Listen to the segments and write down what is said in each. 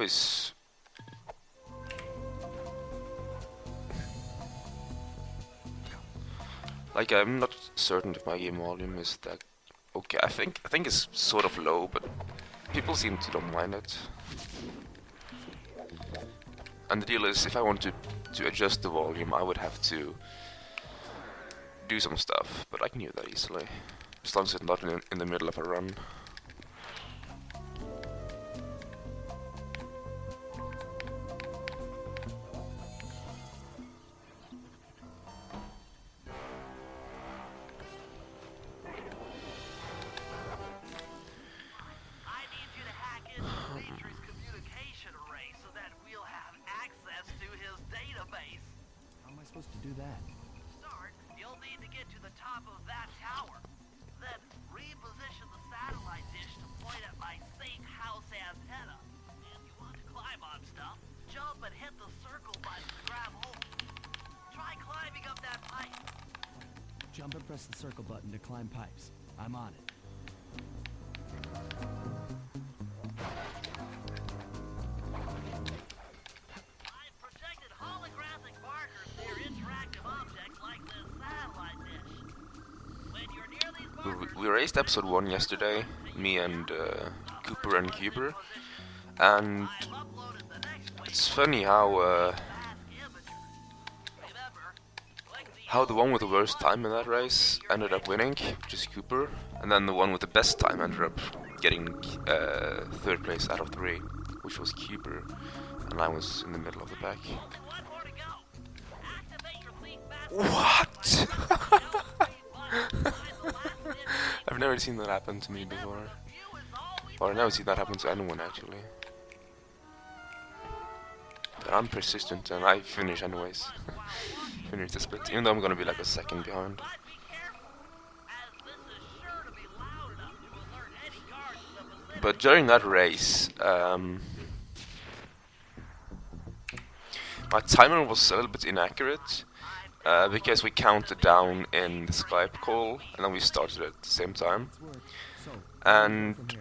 is like I'm not certain if my game volume is that okay. I think it's sort of low, but people seem to don't mind it. And the deal is, if I want to adjust the volume, I would have to do some stuff, but I can do that easily, as long as it's not in the middle of a run. Supposed to do that? Start, you'll need to get to the top of that tower. Then reposition the satellite dish to point at my safe house antenna. If you want to climb on stuff, jump and hit the circle button to grab hold. Try climbing up that pipe. Jump and press the circle button to climb pipes. I'm on it. We raced episode 1 yesterday, me and Cooper and Cuber, and it's funny how the one with the worst time in that race ended up winning, which is Cooper, and then the one with the best time ended up getting 3rd place out of 3, which was Cooper, and I was in the middle of the pack. What? I've never seen that happen to me before. Or I've never seen that happen to anyone, actually. But I'm persistent and I finish anyways. Finish the split, even though I'm gonna be like a second behind. But during that race, my timer was a little bit inaccurate. Because we counted down in the Skype call, and then we started at the same time. And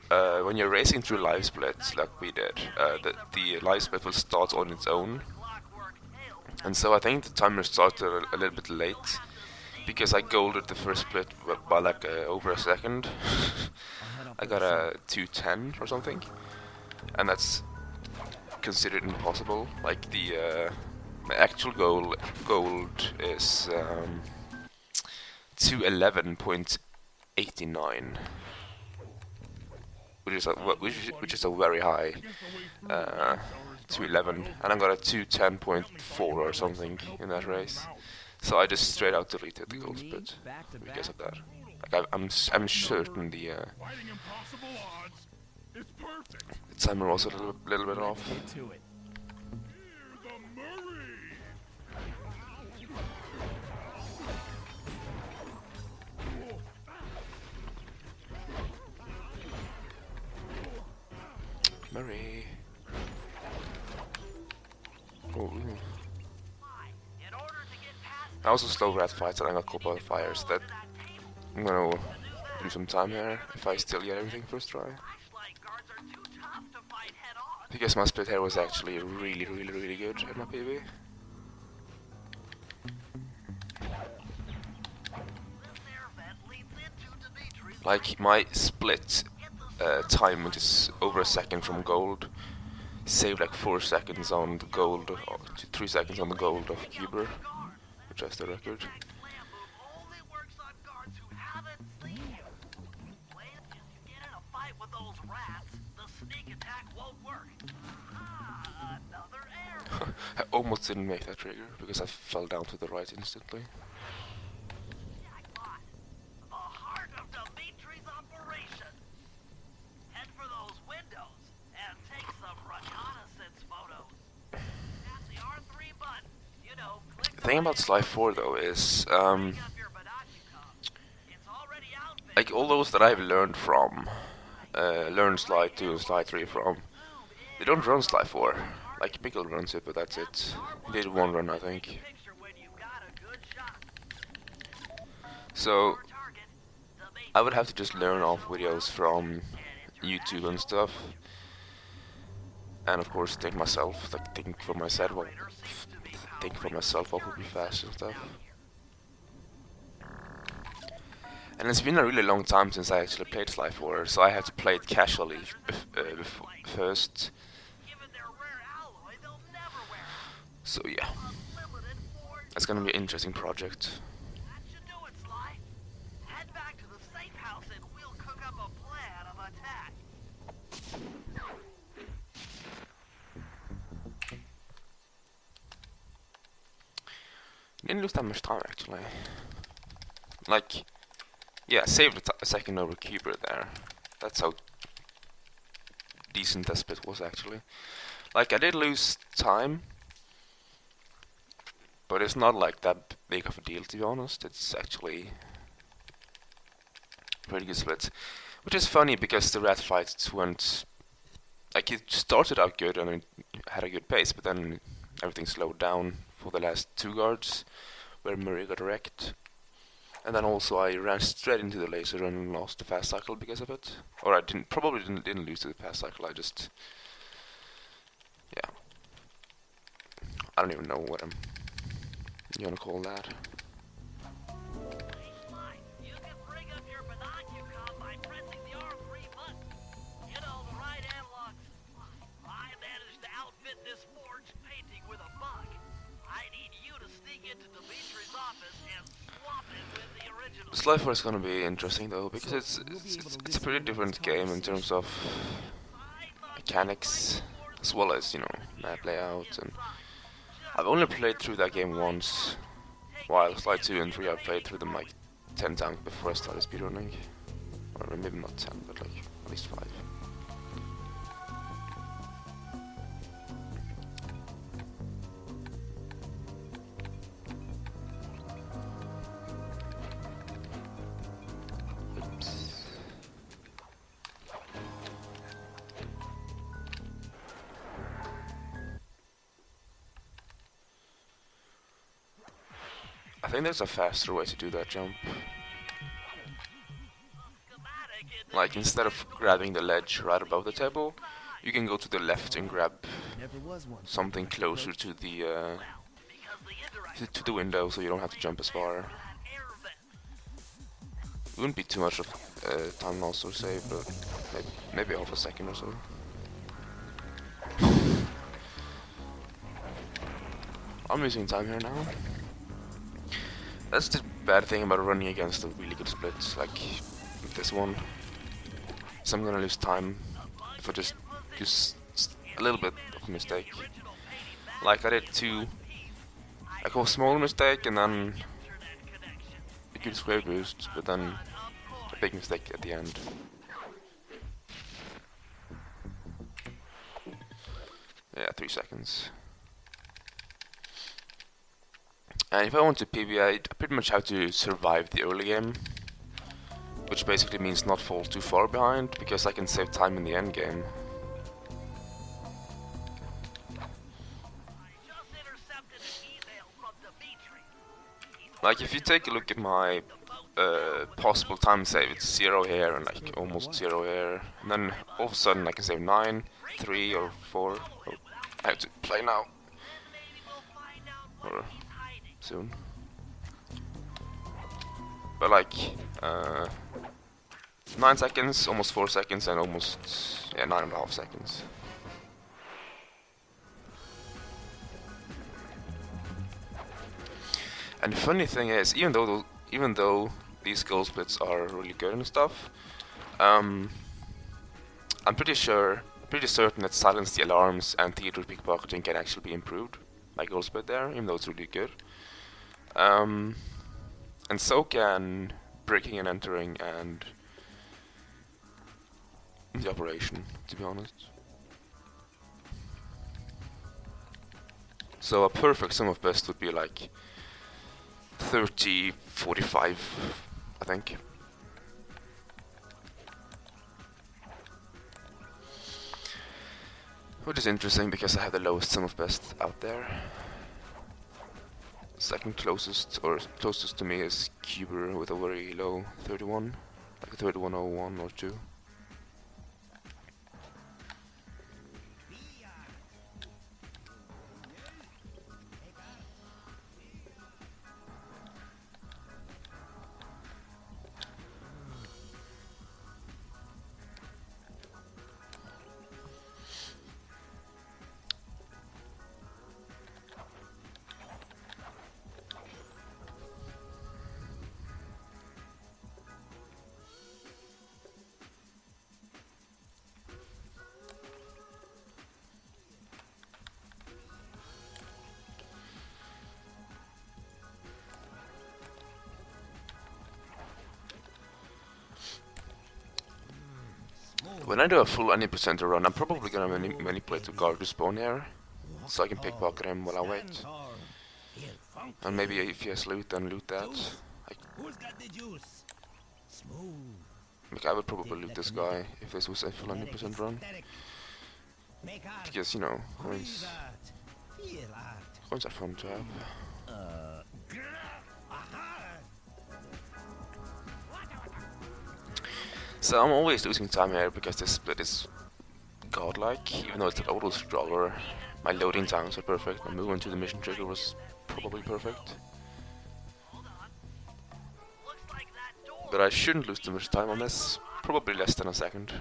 when you're racing through live splits, like we did, the live split will start on its own. And so I think the timer started a little bit late, because I golded the first split by like over a second. I got a 2:10 or something, and that's considered impossible. Like my actual gold is 211.89, which is a very high 211, and I got a 210.4 or something in that race. So I just straight out deleted the gold split because of that. Like I'm certain the timer was a little bit off. Murray. Oh. I also slow rat fights and I got caught by fires. That I'm gonna do some time here if I still get everything first try. Because my split here was actually really good at my PB. Like my split time, which is over a second from gold, saved like 4 seconds on the gold, or 3 seconds on the gold of Cuber, which is the record. I almost didn't make that trigger because I fell down to the right instantly. The thing about Sly 4 though is, like all those that I've learned from, learned Sly 2 and Sly 3 from, they don't run Sly 4. Like Pickle runs it, but that's it. He did one run, I think. So I would have to just learn off videos from YouTube and stuff. And of course think myself, like think for myself what would be fast and stuff. And it's been a really long time since I actually played Sly 4, so I had to play it casually first. So yeah, it's gonna be an interesting project. That should do it, Sly. Head back to the safe house and we'll cook up a plan of attack. Didn't lose that much time actually. Like, yeah, saved a second over Keeper there. That's how decent that split was actually. Like, I did lose time, but it's not like that big of a deal, to be honest. It's actually pretty good split. Which is funny because the rat fights weren't... Like, it started out good and it had a good pace, but then everything slowed down for the last 2 guards, where Murray got wrecked. And then also I ran straight into the laser and lost the fast cycle because of it. Or I probably didn't lose to the fast cycle, I just... Yeah. I don't even know what you wanna call that. You can bring up your binocular by pressing the R3 button. You know, the right analog. I managed to outfit this forged painting with a bug. I need you to sneak into Dimitri's office and swap it with the original. Sly 4 is gonna be interesting though, because it's a pretty different game in terms of mechanics, as well as, you know, map layout. And I've only played through that game once, while Sly 2 and 3 I played through them like 10 times before I started speedrunning. Or maybe not 10, but like at least 5. I think there's a faster way to do that jump. Like, instead of grabbing the ledge right above the table, you can go to the left and grab something closer to the window, so you don't have to jump as far. It wouldn't be too much of time loss or save, but maybe half a second or so. I'm losing time here now. That's the bad thing about running against the really good splits, like this one. So I'm gonna lose time if I just a little bit of a mistake. Like I did like a small mistake and then a good square boost, but then a big mistake at the end. Yeah, 3 seconds. And if I want to PB, I pretty much have to survive the early game, which basically means not fall too far behind, because I can save time in the end game. Like, if you take a look at my possible time save, it's 0 here and like almost 0 here, and then all of a sudden I can save 9, 3 or 4. Oh, I have to play now. Or soon. But like 9 seconds, almost 4 seconds, and almost 9.5 seconds. And the funny thing is, even though these goal splits are really good and stuff, I'm pretty certain that Silence the Alarms and Theater Pickpocketing can actually be improved by goal split there, even though it's really good. And so can Breaking and Entering and the Operation, to be honest. So a perfect sum of best would be like 30, 45, I think. Which is interesting because I have the lowest sum of best out there. Second closest, or closest to me, is Cuber with a very low 31, like a 31.01 or 2. When I do a full 90% run, I'm probably gonna manipulate the guard to spawn here, so I can pickpocket him while I wait. And maybe if he has loot, then loot that. Who's got the juice? Smooth. Like I would probably loot this guy if this was a full 90% run. Because, you know, coins are fun to have. So I'm always losing time here because this split is godlike, even though it's an auto scroller. My loading times are perfect, my movement to the mission trigger was probably perfect. But I shouldn't lose too much time on this, probably less than a second.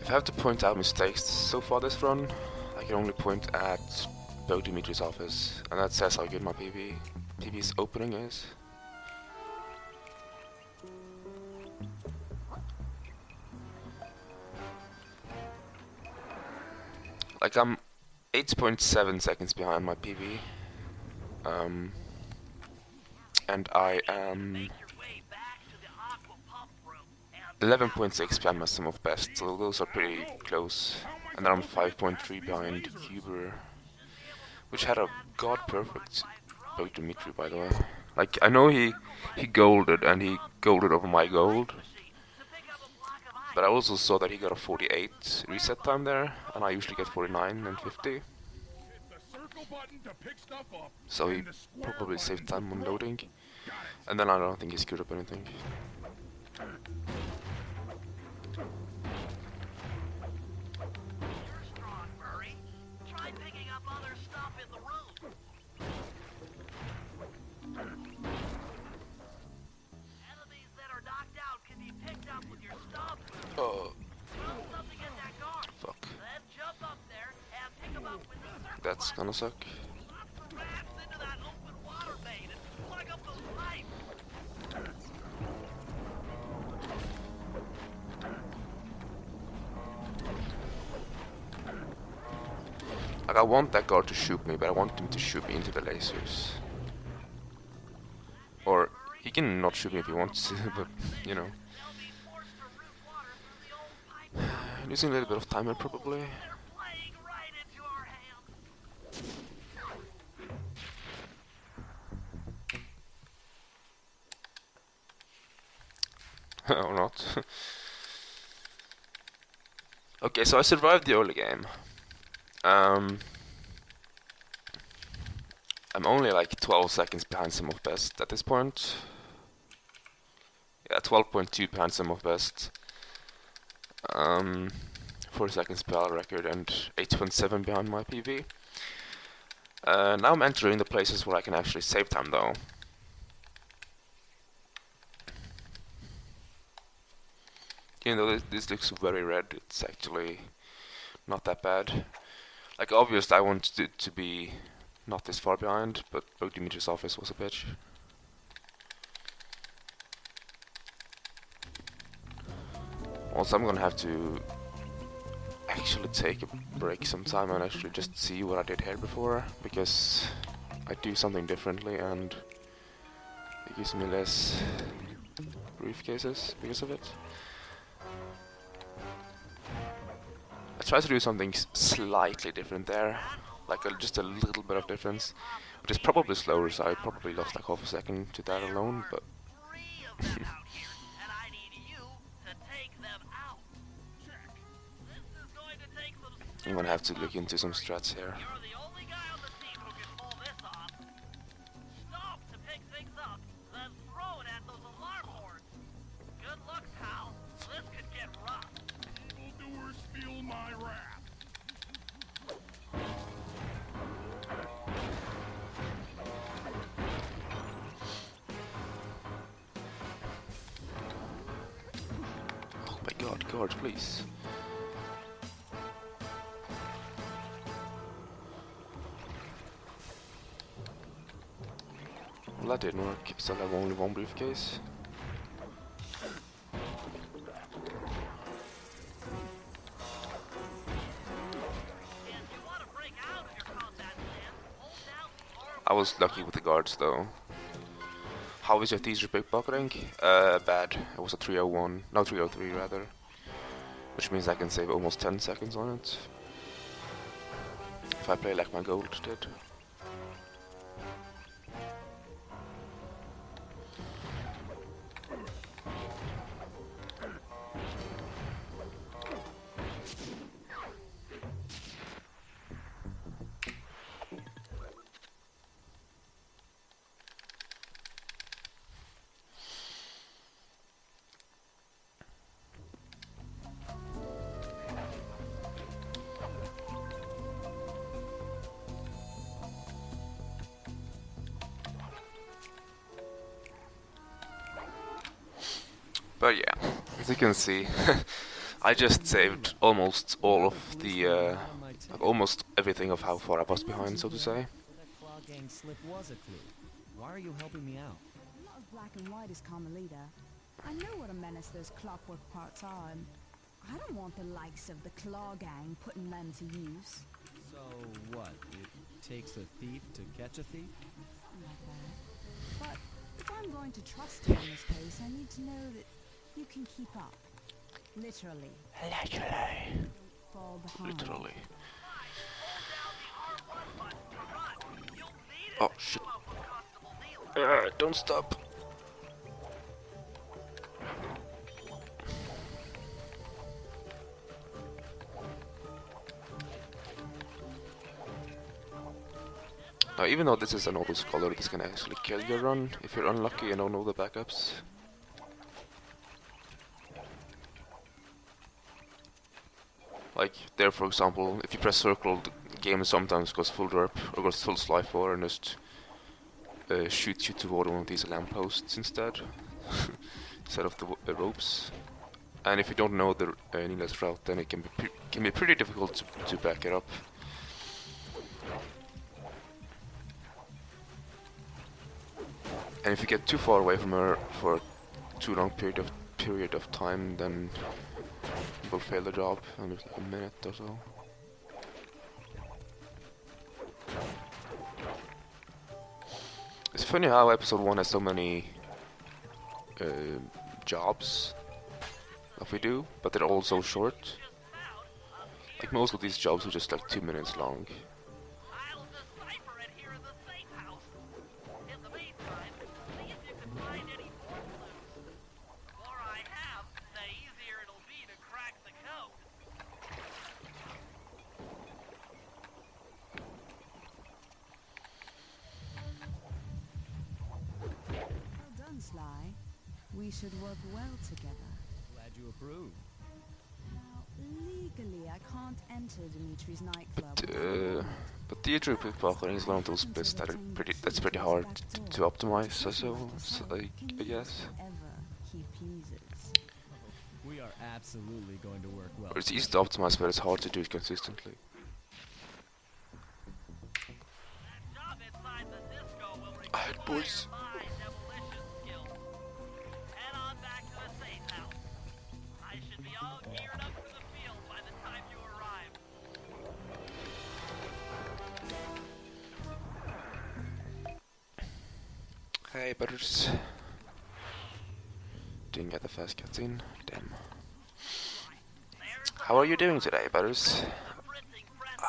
If I have to point out mistakes so far this run, I can only point at Bo Dimitri's office, and that says how good my PB's opening is. Like I'm 8.7 seconds behind my PB, and I am 11.6 behind my sum of best, so those are pretty close. And then I'm 5.3 behind Cuber, which had a god perfect Bo Dimitri, by the way. Like I know he golded, and he golded over my gold, but I also saw that he got a 48 reset time there, and I usually get 49 and 50. So he probably saved time on loading, and then I don't think he screwed up anything. Oh. Fuck. That's gonna suck. Like I want that guard to shoot me, but I want him to shoot me into the lasers. Or he can not shoot me if he wants to, but you know. Losing a little bit of time here probably. Or not. Okay, so I survived the early game. I'm only like 12 seconds behind sum of best at this point. Yeah, 12.2 behind sum of best. 4 seconds per record and 8.7 behind my PV. Now I'm entering the places where I can actually save time though. Even though this looks very red, it's actually not that bad. Like obviously I wanted it to be not this far behind, but Dimitri's office was a bitch. Also, I'm gonna have to actually take a break sometime and actually just see what I did here before, because I do something differently and it gives me less briefcases because of it. I tried to do something slightly different there, like just a little bit of difference, which is probably slower, so I probably lost like half a second to that alone, but I'm gonna have to look into some strats here. Oh my god, guard, please. Well, that didn't work. Still have only one briefcase. I was lucky with the guards though. How is your teaser pickpocketing? Bad. It was a 301, no 303 rather. Which means I can save almost 10 seconds on it. If I play like my gold did. But yeah, as you can see, I just saved almost all of the, like almost everything of how far I was behind, so to say. That claw gang slip was a clue. Why are you helping me out? I'm not as black and white as Carmelita. I know what a menace those clockwork parts are, and I don't want the likes of the Claw Gang putting them to use. So what? It takes a thief to catch a thief? Something like that. But if I'm going to trust you in this case, I need to know that you can keep up. Literally. Literally. Fall behind. Literally. Hold down the R1 button to run. You'll need it Oh to shit. keep up with Constable Nealon. Don't stop. Now, even though this is an auto scholar, this can actually kill your run if you're unlucky and don't know the backups. Like there, for example, if you press circle, the game sometimes goes full derp or goes full slide 4 and just shoots you toward one of these lampposts instead, instead of the ropes. And if you don't know the Nila's route, then it can be pretty difficult to back it up. And if you get too far away from her for too long period of time, then you will fail the job in like a minute or so. It's funny how episode 1 has so many jobs that we do, but they're all so short. Like most of these jobs are just like 2 minutes long. I'll decipher it here in the safe house. In the meantime, see if you can find any more clues. The more I have, the easier it'll be to crack the code. Well done, Sly. We should work well together. Glad you approve. Now, legally, I can't enter Dimitri's nightclub. But the true pickpocketing is one of those bits that are pretty hard to optimize, I guess. Whatever he pleases. We are absolutely going to work well. Or it's easy to optimize, but it's hard to do it consistently. That job inside the disco will Alright, require boys. my demolition skills. Head on back to the safe house. I should be all geared up for the field by the time you arrive. Hey, butters. Didn't get the first cutscene. Damn. There's the How are you doing today, butters? printing press.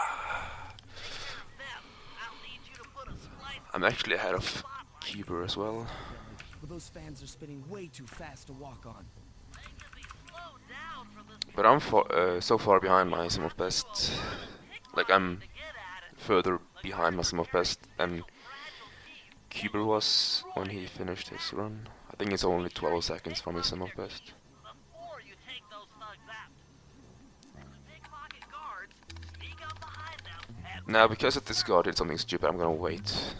Then, I'll need you to put a splice I'm actually ahead of Cuber as well. But those fans are spinning way too fast to walk on. They can be slowed down from the But I'm so far behind my sim of best. Like I'm to get at it. further behind my sim of best than Cuber was when he finished his run. I think it's only 12 seconds from his sim of best. Before you take those thugs out. The pickpocket guards sneak up behind them and Now, because of this guard did something stupid, I'm gonna wait.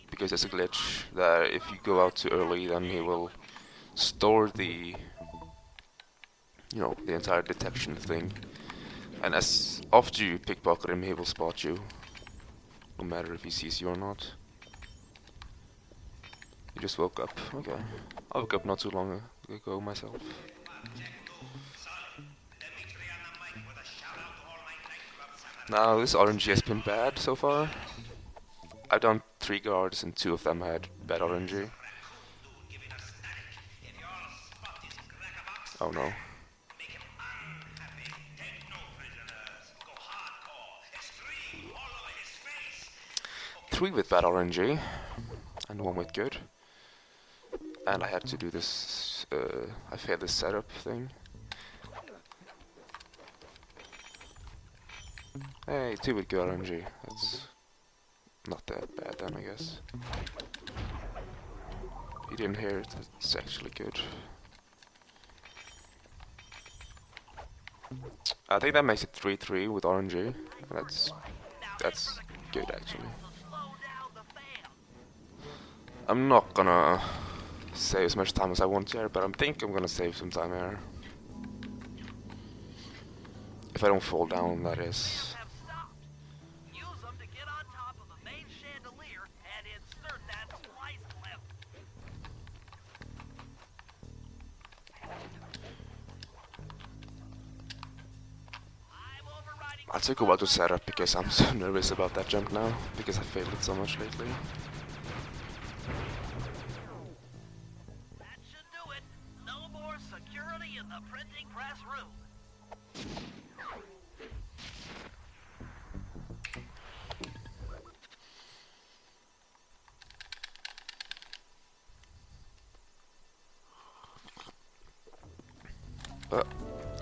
Because there's a glitch that if you go out too early, then he will store the, the entire detection thing. And as after you pickpocket him, he will spot you, no matter if he sees you or not. You just woke up. Okay, I woke up not too long ago myself. Now this RNG has been bad so far. I don't 3 guards, and 2 of them had bad RNG. Oh no. 3 with bad RNG, and 1 with good. And I had to do this, I failed this setup thing. Hey, 2 with good RNG, that's not that bad then, I guess. If you didn't hear it, it's actually good. I think that makes it 3-3 with RNG. That's good actually. I'm not gonna save as much time as I want here, but I think I'm gonna save some time here. If I don't fall down, that is. Use them to get on top of the main chandelier and insert that splice clip. I'm overriding. I took a while to set up because I'm so nervous about that jump now, because I failed it so much lately. That should do it. No more security in the printing press room.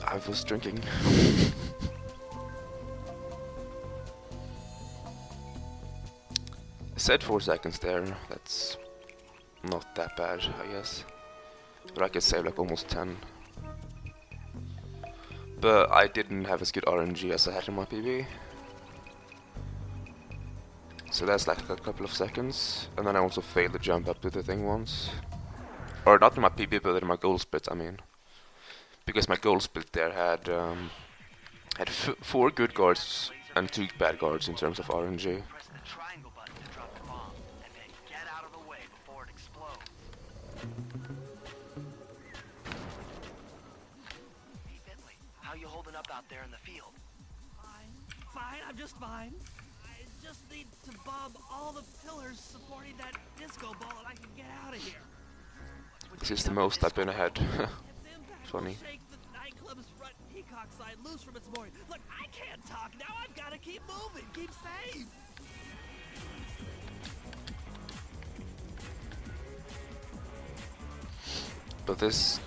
I was drinking. I said 4 seconds there, that's not that bad, I guess. But I could save like almost 10. But I didn't have as good RNG as I had in my PB. So that's like a couple of seconds. And then I also failed to jump up to the thing once. Or not in my PB, but in my goal split, I mean. Because my goal split there had 4 good guards and 2 bad guards in terms of RNG. Press the triangle button to drop the bomb, and then get out of the way before it explodes. Hey, Bentley, how you holding up out there in the field? Fine, I'm just fine. I just need to bomb all the pillars supporting that disco ball and I can get out of here. This is the most I've been ahead. If the impact Funny. will shake the nightclub's front peacock side loose from its mooring. Look, I can't talk now. I've got to keep moving. Keep safe. But this,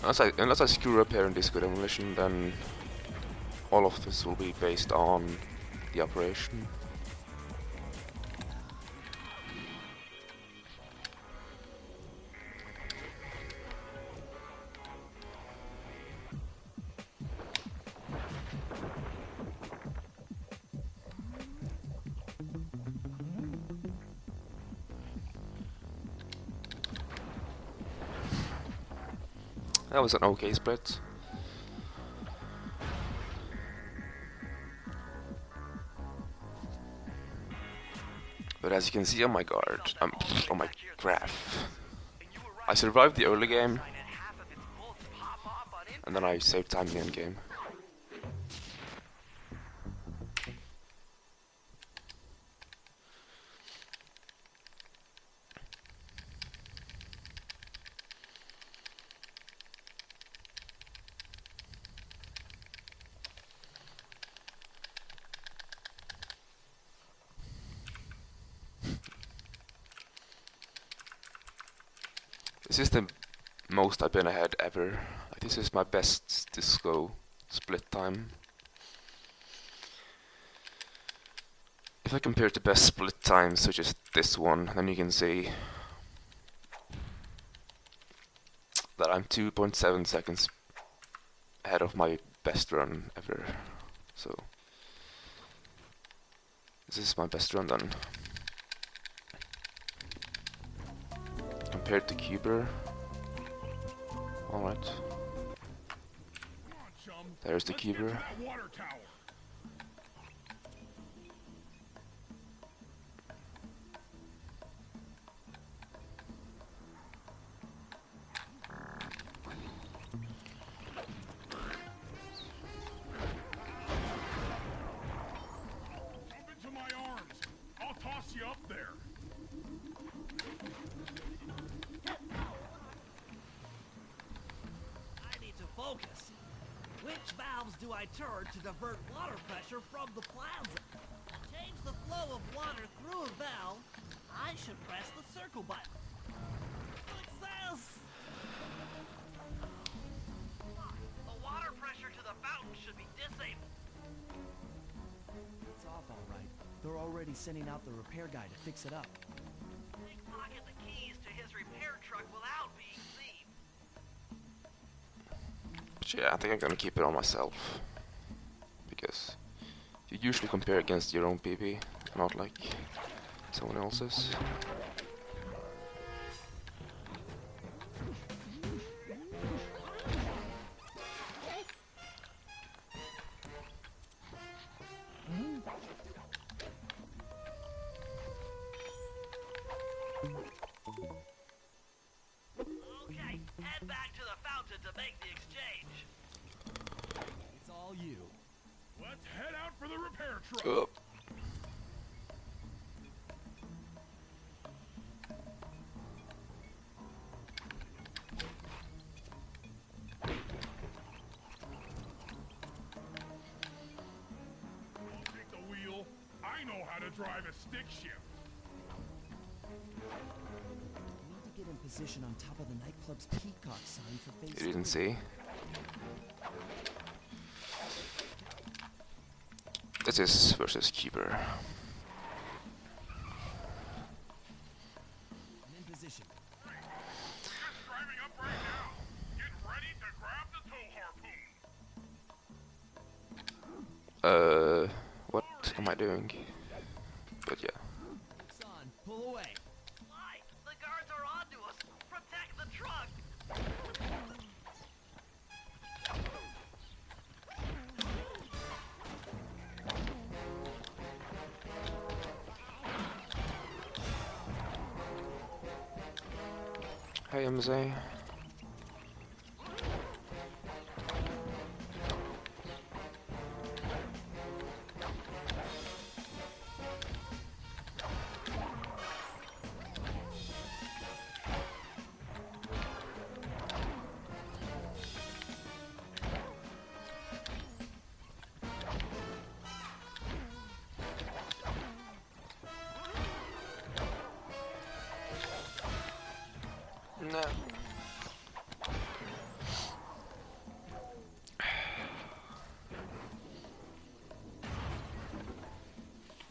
unless I screw up here in Disco Demolition, then all of this will be based on the operation. That was an okay split. But as you can see on my guard, on my graph, I survived the early game, and then I saved time in the end game. This is the most I've been ahead ever. Like, this is my best disco split time. If I compare to best split times, such as this one, then you can see that I'm 2.7 seconds ahead of my best run ever. So this is my best run then. Compared to Cuber. Alright. There's the Cuber. do I turn to divert water pressure from the plaza? Change the flow of water through a valve. I should press the circle button. Success! The water pressure to the fountain should be disabled. It's off all right. They're already sending out the repair guy to fix it up. Pickpocket the keys to his repair truck without being seen. But yeah, I think I'm gonna keep it on myself. Because you usually compare against your own PB, not like someone else's. Okay, head back to the fountain to make the exchange. It's all you. Let's head out for the repair truck. Ugh. I'll take the wheel. I know how to drive a stick shift. Need to get in position on top of the nightclub's peacock sign for phase You didn't 3. see. This is versus Keeper. I'm in position. We're just driving up right now. Get ready to grab the tow harpoon. What am I doing? But yeah. Son, pull away. Why? The guards are onto us. Protect the truck. Hey MZ. No.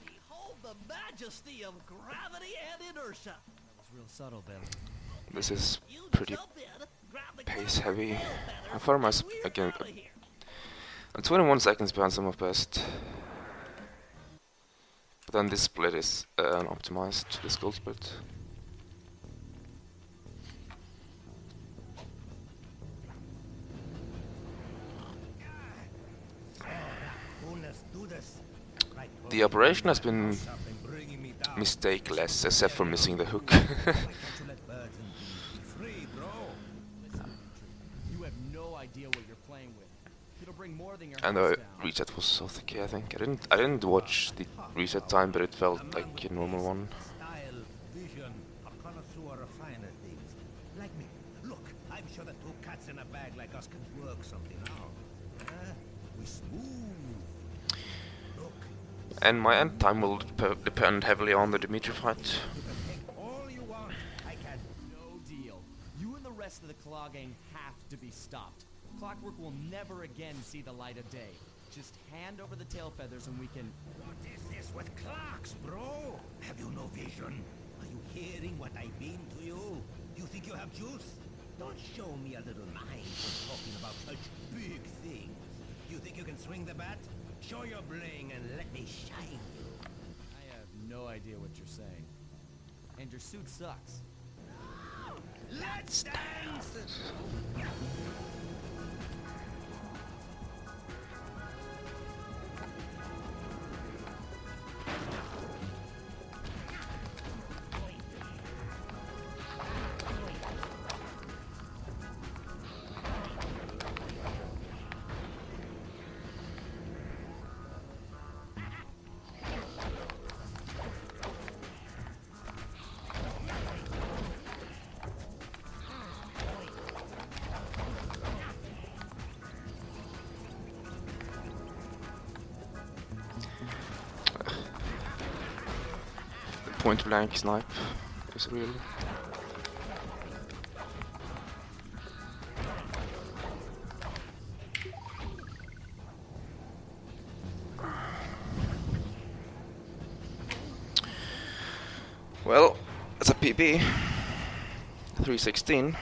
Behold the majesty of gravity and inertia. That was real subtle, Billy. This is You pretty jump in, grab the pace clutch heavy. tail How feathers, far am I and we're again? outta here. I'm 21 seconds behind some of best. But then this split is optimized, the skull split. The operation has been mistakeless, except for missing the hook. You have no idea what you're playing with. It'll bring more than your And house the down. reset was so thick, I think. I didn't watch the reset time, but it felt like a normal one. Style, vision, a connoisseur of finer things. Like me. Look, I'm sure that two cats in a bag like us can work something out. We smooth. Look, And my end time will depend heavily on the Dimitri fight. you can take all you want. I can. No deal. You and the rest of the Claw gang have to be stopped. Clockwork will never again see the light of day. Just hand over the tail feathers and we can... What is this with clocks, bro? Have you no vision? Are you hearing what I mean to you? You think you have juice? Don't show me a little mind when talking about such big things. You think you can swing the bat? Show your bling and let me shine you. I have no idea what you're saying. And your suit sucks. Let's dance! point blank snipe is real. Well, it's a PB. 316.